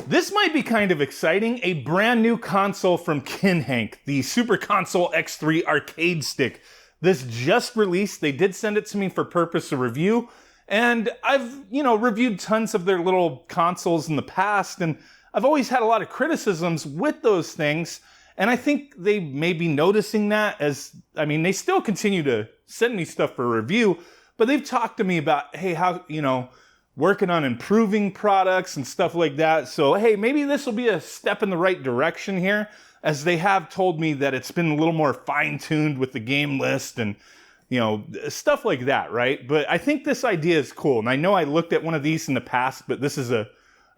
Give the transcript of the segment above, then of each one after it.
This might be kind of exciting. A brand new console from Kinhank, the Super Console X3 arcade stick. This just released. They did send it to me for purpose of review. And I've, reviewed tons of their little consoles in the past, and I've always had a lot of criticisms with those things. And I think they may be noticing that they still continue to send me stuff for review, but they've talked to me about, hey, how, working on improving products and stuff like that. So, hey, maybe this will be a step in the right direction here, as they have told me that it's been a little more fine-tuned with the game list and, stuff like that, right? But I think this idea is cool. And I know I looked at one of these in the past, but this is a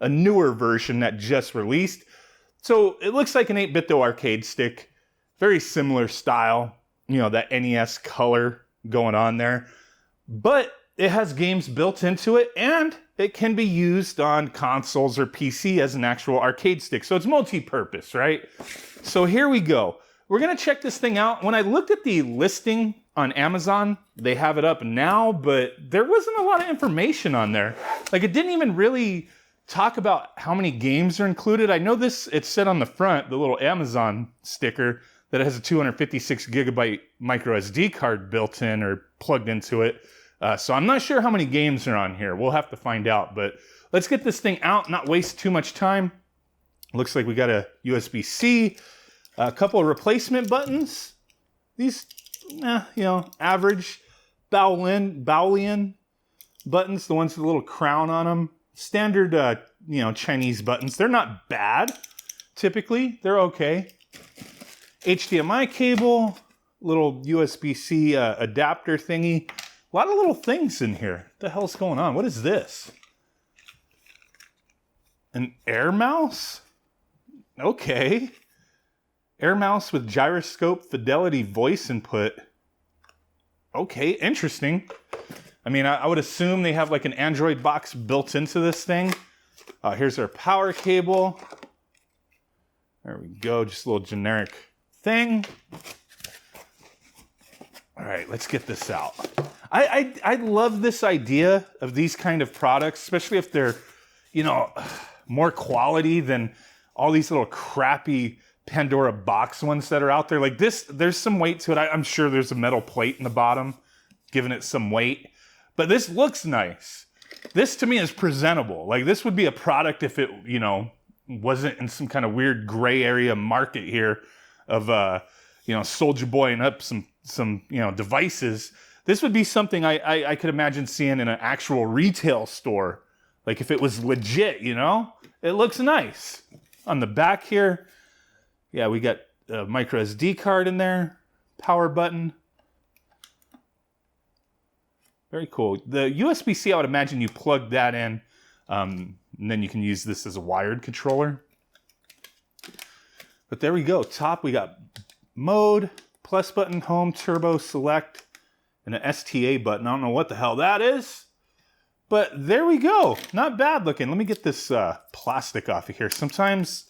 newer version that just released. So it looks like an 8-bit-though arcade stick. Very similar style, that NES color going on there. But it has games built into it, and it can be used on consoles or PC as an actual arcade stick. So it's multi-purpose, right? So here we go. We're gonna check this thing out. When I looked at the listing on Amazon, they have it up now, but there wasn't a lot of information on there. Like, it didn't even really talk about how many games are included. I know it said on the front, the little Amazon sticker, that it has a 256 gigabyte micro SD card built in or plugged into it. So I'm not sure how many games are on here. We'll have to find out, but let's get this thing out, not waste too much time. Looks like we got a USB-C, a couple of replacement buttons. These, average Boolean buttons, the ones with a little crown on them. Standard, Chinese buttons. They're not bad, typically. They're okay. HDMI cable, little USB-C adapter thingy. A lot of little things in here. What the hell's going on? What is this? An air mouse? Okay. Air mouse with gyroscope fidelity voice input. Okay, interesting. I would assume they have like an Android box built into this thing. Here's our power cable. There we go, just a little generic thing. All right, let's get this out. I love this idea of these kind of products, especially if they're, more quality than all these little crappy Pandora box ones that are out there. Like this, there's some weight to it. I'm sure there's a metal plate in the bottom, giving it some weight. But this looks nice. This to me is presentable. Like, this would be a product if it, wasn't in some kind of weird gray area market here of, Soldier Boying up some devices. This would be something I could imagine seeing in an actual retail store. Like, if it was legit, It looks nice. On the back here, yeah, we got a micro SD card in there. Power button. Very cool. The USB-C, I would imagine you plug that in, and then you can use this as a wired controller. But there we go. Top, we got mode, plus button, home, turbo, select, and an STA button. I don't know what the hell that is, but there we go. Not bad looking. Let me get this plastic off of here. Sometimes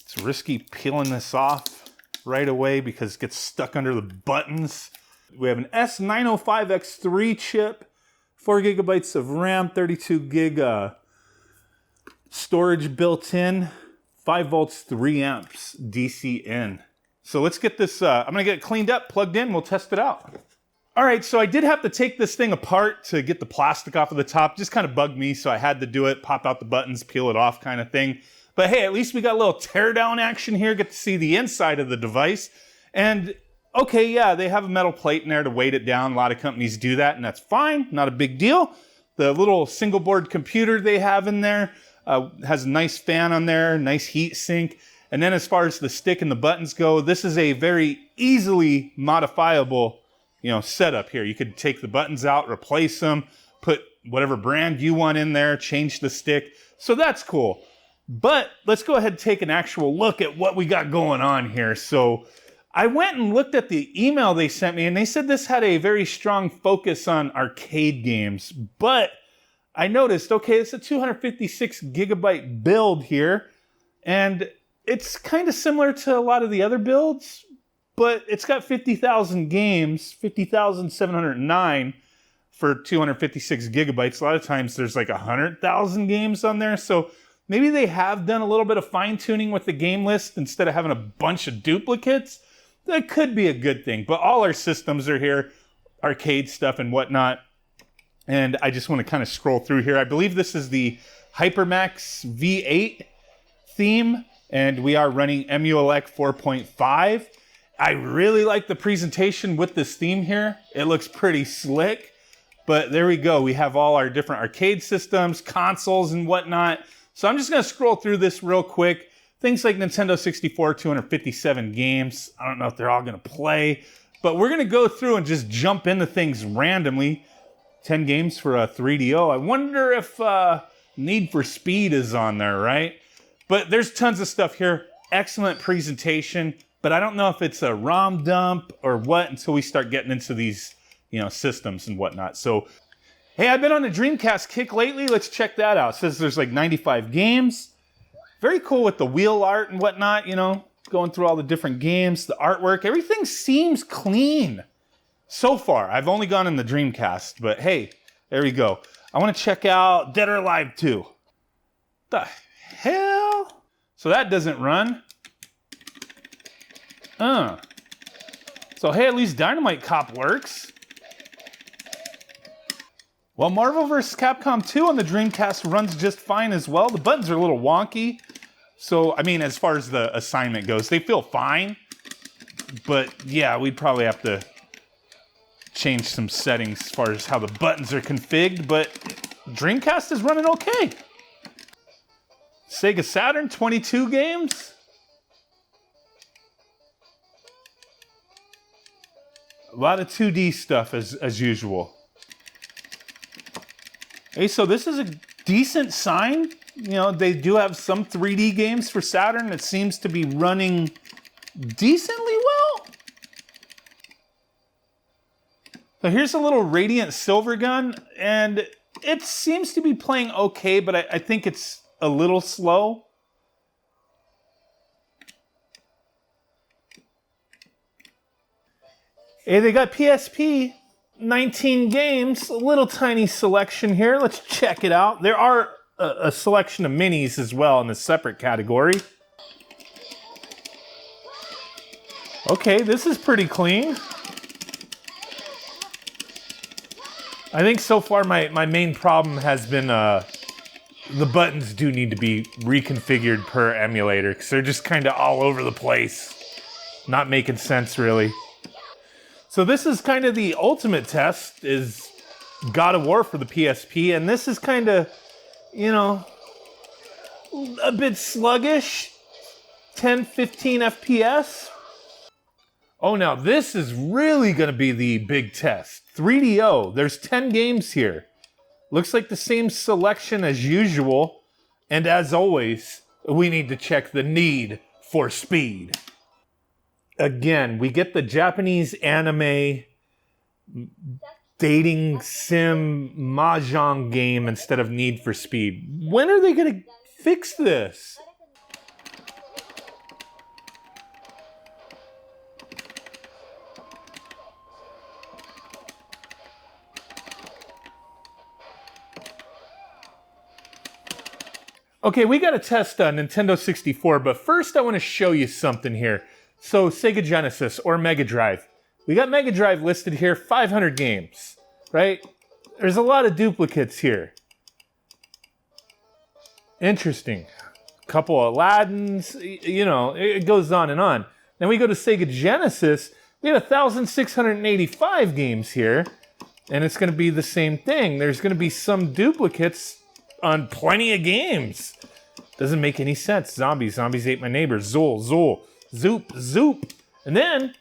it's risky peeling this off right away because it gets stuck under the buttons. We have an S905X3 chip, 4 gigabytes of RAM, 32 gig storage built in, 5 volts, 3 amps DC in. So let's get this, I'm gonna get it cleaned up, plugged in, we'll test it out. All right, so I did have to take this thing apart to get the plastic off of the top. Just kind of bugged me, so I had to do it, pop out the buttons, peel it off kind of thing. But hey, at least we got a little teardown action here, get to see the inside of the device. And okay, yeah, they have a metal plate in there to weight it down. A lot of companies do that, and that's fine, not a big deal. The little single board computer they have in there has a nice fan on there, nice heat sink. And then as far as the stick and the buttons go, this is a very easily modifiable, setup here. You could take the buttons out, replace them, put whatever brand you want in there, change the stick. So that's cool. But let's go ahead and take an actual look at what we got going on here. So I went and looked at the email they sent me, and they said this had a very strong focus on arcade games. But I noticed, okay, it's a 256 gigabyte build here, and it's kind of similar to a lot of the other builds, but it's got 50,000 games, 50,709 for 256 gigabytes. A lot of times there's like 100,000 games on there, so Maybe they have done a little bit of fine-tuning with the game list instead of having a bunch of duplicates. That could be a good thing, but all our systems are here, arcade stuff and whatnot. And I just want to kind of scroll through here. I believe this is the Hypermax V8 theme, and we are running Emulate 4.5. I really like the presentation with this theme here. It looks pretty slick, but there we go. We have all our different arcade systems, consoles, and whatnot. So I'm just going to scroll through this real quick. Things like Nintendo 64, 257 games. I don't know if they're all going to play, but we're going to go through and just jump into things randomly. 10 games for a 3DO. I wonder if Need for Speed is on there, right? But there's tons of stuff here. Excellent presentation, but I don't know if it's a ROM dump or what until we start getting into these, systems and whatnot. So, hey, I've been on the Dreamcast kick lately. Let's check that out. It says there's like 95 games. Very cool with the wheel art and whatnot, going through all the different games, the artwork. Everything seems clean. So far, I've only gone in the Dreamcast, but hey, there we go. I want to check out Dead or Alive 2. The hell? So that doesn't run. So hey, at least Dynamite Cop works. Well, Marvel vs. Capcom 2 on the Dreamcast runs just fine as well. The buttons are a little wonky. So, as far as the assignment goes, they feel fine. But yeah, we'd probably have to change some settings as far as how the buttons are configured, but Dreamcast is running okay. Sega Saturn, 22 games. A lot of 2D stuff as usual. Hey, so this is a decent sign. They do have some 3D games for Saturn. It seems to be running decently well. So here's a little Radiant Silver Gun, and it seems to be playing okay, but I think it's a little slow. Hey, they got PSP, 19 games, a little tiny selection here. Let's check it out. There are a selection of minis as well in a separate category. Okay, this is pretty clean. I think so far my main problem has been the buttons do need to be reconfigured per emulator because they're just kind of all over the place. Not making sense, really. So this is kind of the ultimate test, is God of War for the PSP, and this is kind of, a bit sluggish, 10, 15 FPS. Oh, now this is really going to be the big test. 3DO, there's 10 games here. Looks like the same selection as usual. And as always, we need to check the Need for Speed. Again, we get the Japanese anime dating sim mahjong game instead of Need for Speed. When are they going to fix this? Okay, we got to test Nintendo 64, but first I want to show you something here. So, Sega Genesis or Mega Drive. We got Mega Drive listed here, 500 games, right? There's a lot of duplicates here. Interesting. Couple of Aladdins, it goes on and on. Then we go to Sega Genesis, we have 1,685 games here, and it's going to be the same thing. There's going to be some duplicates on plenty of games. Doesn't make any sense. Zombies ate my neighbor. Zool, Zoop. And then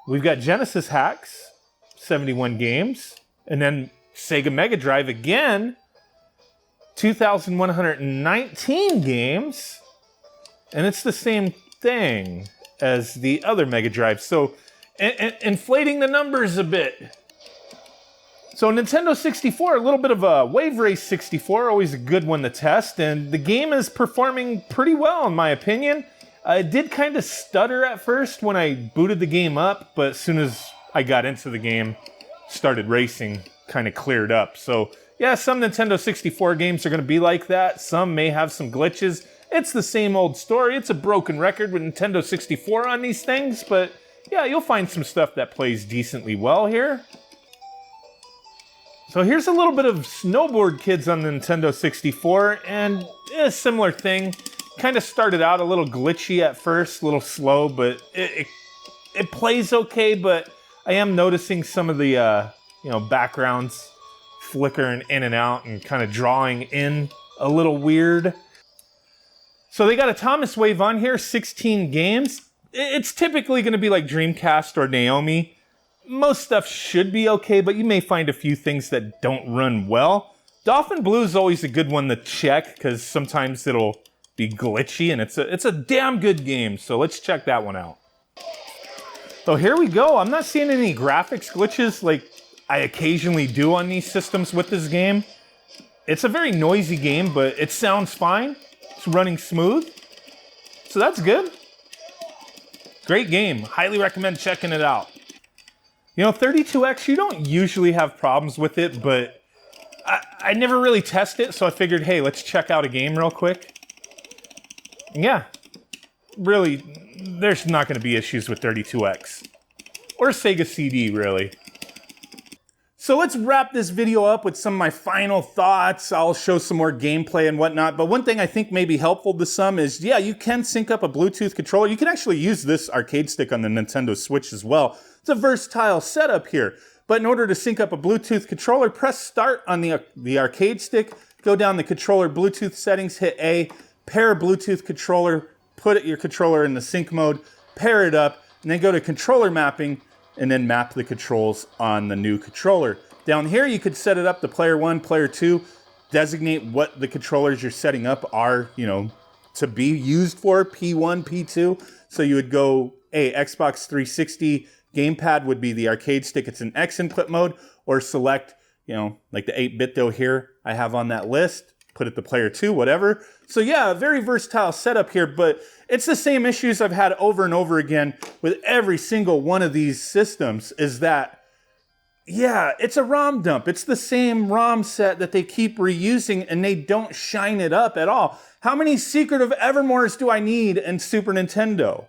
we've got Genesis hacks, 71 games. And then Sega Mega Drive again, 2,119 games. And it's the same thing as the other Mega Drive. So inflating the numbers a bit. So Nintendo 64, a little bit of a Wave Race 64, always a good one to test, and the game is performing pretty well in my opinion. It did kind of stutter at first when I booted the game up, but as soon as I got into the game, started racing, kind of cleared up. So Yeah, some Nintendo 64 games are going to be like that. Some may have some glitches. It's the same old story. It's a broken record with Nintendo 64 on these things, but yeah, you'll find some stuff that plays decently well here. So here's a little bit of Snowboard Kids on the Nintendo 64, and a similar thing. Kind of started out a little glitchy at first, a little slow, but it plays okay, but I am noticing some of the backgrounds flickering in and out and kind of drawing in a little weird. So they got a Thomas Wave on here, 16 games. It's typically going to be like Dreamcast or Naomi. Most stuff should be okay, but you may find a few things that don't run well. Dolphin Blue is always a good one to check because sometimes it'll be glitchy, and it's a damn good game, so let's check that one out. So here we go. I'm not seeing any graphics glitches like I occasionally do on these systems with this game. It's a very noisy game, but it sounds fine. It's running smooth, so that's good. Great game. Highly recommend checking it out. 32X, you don't usually have problems with it, but I never really test it, so I figured, hey, let's check out a game real quick. And yeah, really, there's not going to be issues with 32X. Or Sega CD, really. So let's wrap this video up with some of my final thoughts. I'll show some more gameplay and whatnot, but one thing I think may be helpful to some is, yeah, you can sync up a Bluetooth controller. You can actually use this arcade stick on the Nintendo Switch as well. It's a versatile setup here, but in order to sync up a Bluetooth controller, press start on the arcade stick, go down the controller Bluetooth settings, hit A, pair a Bluetooth controller, put your controller in the sync mode, pair it up, and then go to controller mapping, and then map the controls on the new controller. Down here, you could set it up to player 1, player 2, designate what the controllers you're setting up are, to be used for, P1, P2. So you would go, Xbox 360 gamepad would be the arcade stick. It's an X input mode, or select, like the 8-bit though here I have on that list, put it to player 2, whatever. So yeah, a very versatile setup here, but it's the same issues I've had over and over again with every single one of these systems, is that, yeah, it's a ROM dump. It's the same ROM set that they keep reusing, and they don't shine it up at all. How many Secret of Evermores do I need in Super Nintendo?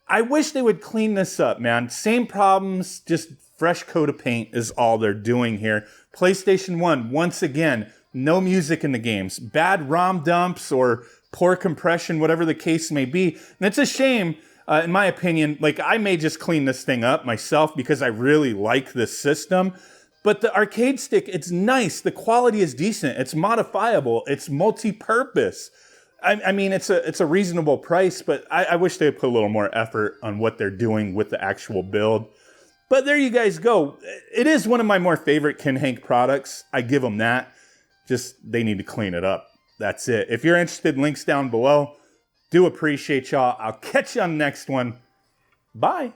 I wish they would clean this up, man. Same problems, just fresh coat of paint is all they're doing here. PlayStation 1, once again, no music in the games. Bad ROM dumps or poor compression, whatever the case may be. And it's a shame, in my opinion. Like, I may just clean this thing up myself because I really like this system. But the arcade stick, it's nice. The quality is decent. It's modifiable. It's multi-purpose. I mean, it's a reasonable price, but I wish they would put a little more effort on what they're doing with the actual build. But there you guys go. It is one of my more favorite Kinhank products. I give them that. Just, they need to clean it up. That's it. If you're interested, links down below. Do appreciate y'all. I'll catch you on the next one. Bye.